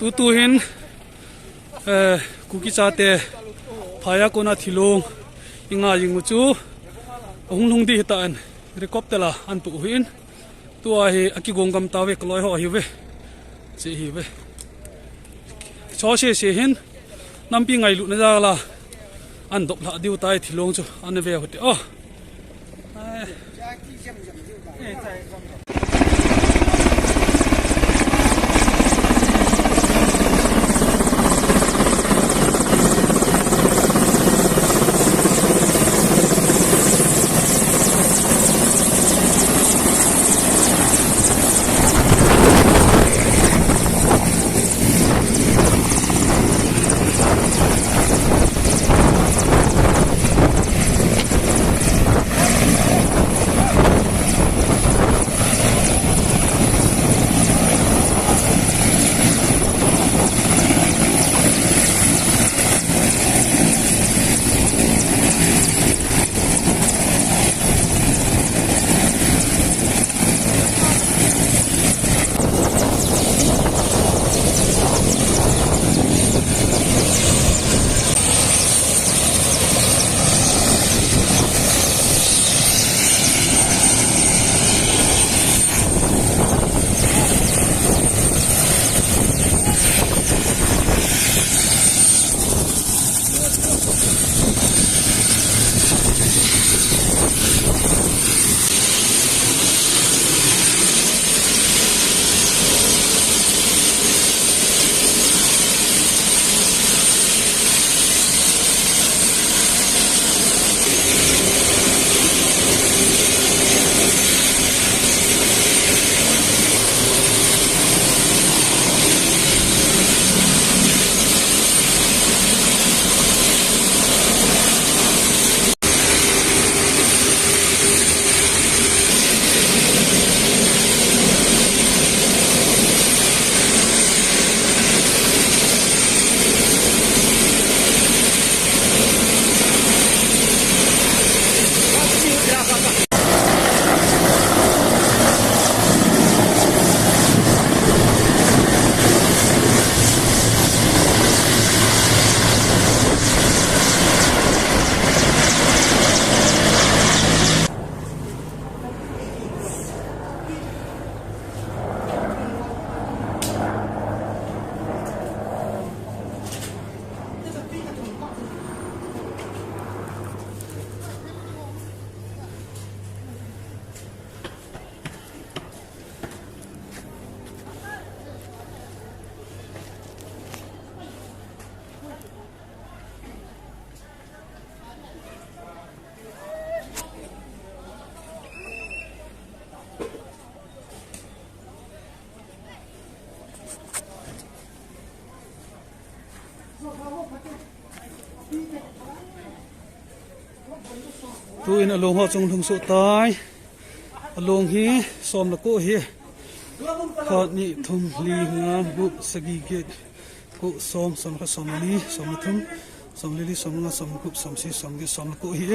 tu hin kuki chate phaya kona thilong inga yingu chu hunglung di ta an helicopter la an tu hin tua hi akigong gam tawe kloi ho hi ve che hi ve cho se hin nampi ngai lu na ja la an dok la diu tai thilong chu an ve hote oh tu in along ho chung thung so tai along hi som la ko hi kha ni thum li nga bu sagi ge ko som ka som li som thum som li som nga som ku som si som ge som ko hi